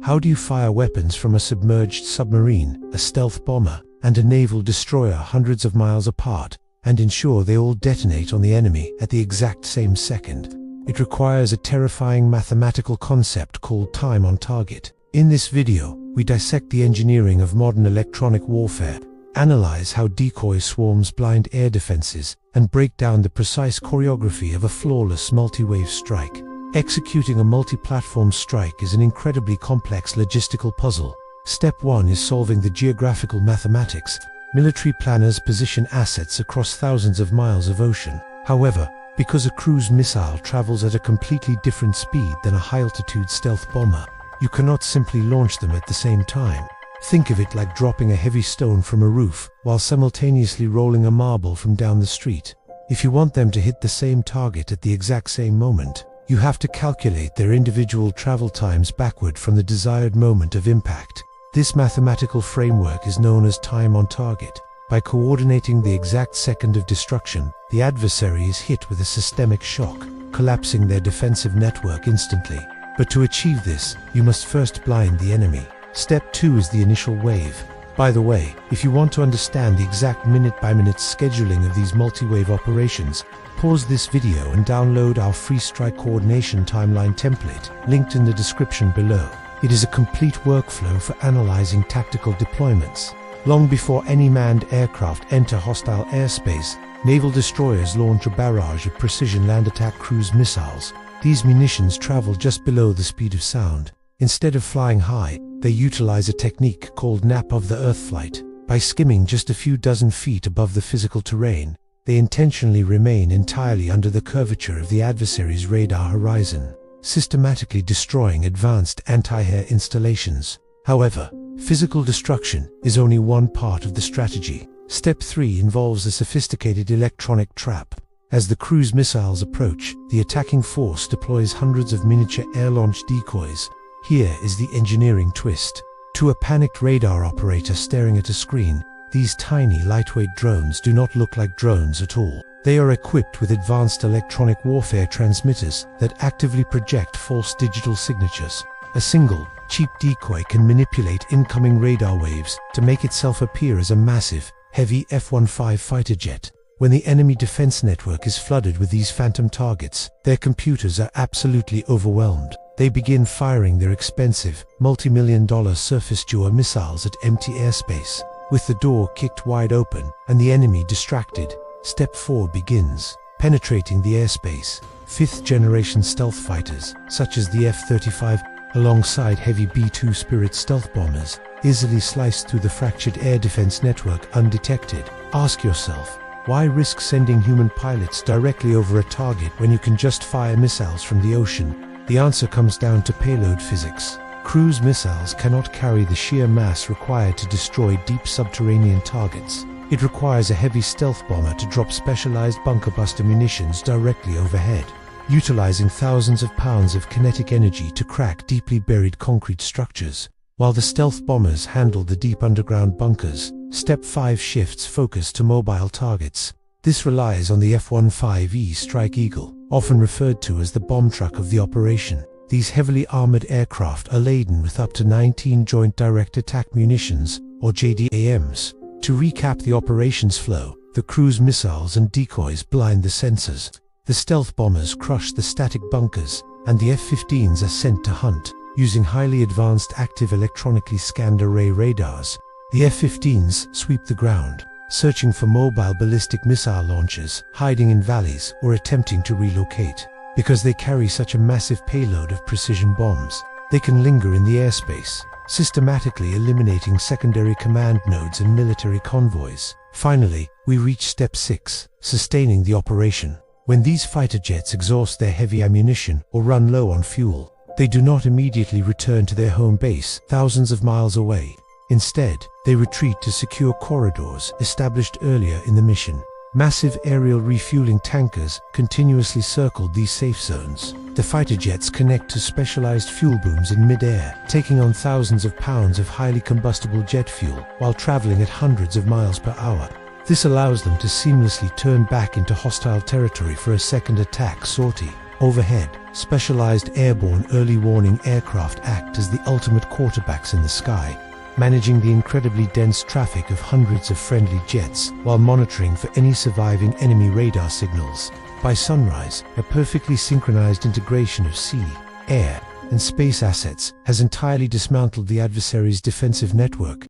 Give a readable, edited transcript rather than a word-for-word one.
How do you fire weapons from a submerged submarine, a stealth bomber, and a naval destroyer hundreds of miles apart, and ensure they all detonate on the enemy at the exact same second? It requires a terrifying mathematical concept called time on target. In this video, we dissect the engineering of modern electronic warfare, analyze how decoy swarms blind air defenses, and break down the precise choreography of a flawless multi-wave strike. Executing a multi-platform strike is an incredibly complex logistical puzzle. Step 1 is solving the geographical mathematics. Military planners position assets across thousands of miles of ocean. However, because a cruise missile travels at a completely different speed than a high-altitude stealth bomber, you cannot simply launch them at the same time. Think of it like dropping a heavy stone from a roof while simultaneously rolling a marble from down the street. If you want them to hit the same target at the exact same moment, you have to calculate their individual travel times backward from the desired moment of impact. This mathematical framework is known as time on target. By coordinating the exact second of destruction, the adversary is hit with a systemic shock, collapsing their defensive network instantly. But to achieve this, you must first blind the enemy. Step 2 is the initial wave. By the way, if you want to understand the exact minute-by-minute scheduling of these multi-wave operations, pause this video and download our free strike coordination timeline template, linked in the description below. It is a complete workflow for analyzing tactical deployments. Long before any manned aircraft enter hostile airspace, naval destroyers launch a barrage of precision land attack cruise missiles. These munitions travel just below the speed of sound. Instead of flying high, they utilize a technique called nap of the earth flight. By skimming just a few dozen feet above the physical terrain, they intentionally remain entirely under the curvature of the adversary's radar horizon, systematically destroying advanced anti-air installations. However, physical destruction is only one part of the strategy. Step 3 involves a sophisticated electronic trap. As the cruise missiles approach, the attacking force deploys hundreds of miniature air-launched decoys. Here is the engineering twist. To a panicked radar operator staring at a screen, these tiny, lightweight drones do not look like drones at all. They are equipped with advanced electronic warfare transmitters that actively project false digital signatures. A single, cheap decoy can manipulate incoming radar waves to make itself appear as a massive, heavy F-15 fighter jet. When the enemy defense network is flooded with these phantom targets, their computers are absolutely overwhelmed. They begin firing their expensive, multi-million-dollar surface-to-air missiles at empty airspace. With the door kicked wide open and the enemy distracted, Step 4 begins, penetrating the airspace. Fifth-generation stealth fighters, such as the F-35, alongside heavy B-2 Spirit stealth bombers, easily slice through the fractured air defense network undetected. Ask yourself, why risk sending human pilots directly over a target when you can just fire missiles from the ocean? The answer comes down to payload physics. Cruise missiles cannot carry the sheer mass required to destroy deep subterranean targets. It requires a heavy stealth bomber to drop specialized bunker buster munitions directly overhead, utilizing thousands of pounds of kinetic energy to crack deeply buried concrete structures. While the stealth bombers handle the deep underground bunkers, Step 5 shifts focus to mobile targets. This relies on the F-15E Strike Eagle, often referred to as the bomb truck of the operation. These heavily armored aircraft are laden with up to 19 Joint Direct Attack Munitions, or JDAMs. To recap the operations flow, the cruise missiles and decoys blind the sensors. The stealth bombers crush the static bunkers, and the F-15s are sent to hunt, using highly advanced active electronically scanned array radars. The F-15s sweep the ground, searching for mobile ballistic missile launchers, hiding in valleys, or attempting to relocate. Because they carry such a massive payload of precision bombs, they can linger in the airspace, systematically eliminating secondary command nodes and military convoys. Finally, we reach Step 6, sustaining the operation. When these fighter jets exhaust their heavy ammunition or run low on fuel, they do not immediately return to their home base thousands of miles away. Instead, they retreat to secure corridors established earlier in the mission. Massive aerial refueling tankers continuously circle these safe zones. The fighter jets connect to specialized fuel booms in mid-air, taking on thousands of pounds of highly combustible jet fuel while traveling at hundreds of miles per hour. This allows them to seamlessly turn back into hostile territory for a second attack sortie. Overhead, specialized airborne early warning aircraft act as the ultimate quarterbacks in the sky, managing the incredibly dense traffic of hundreds of friendly jets while monitoring for any surviving enemy radar signals. By sunrise, a perfectly synchronized integration of sea, air, and space assets has entirely dismantled the adversary's defensive network,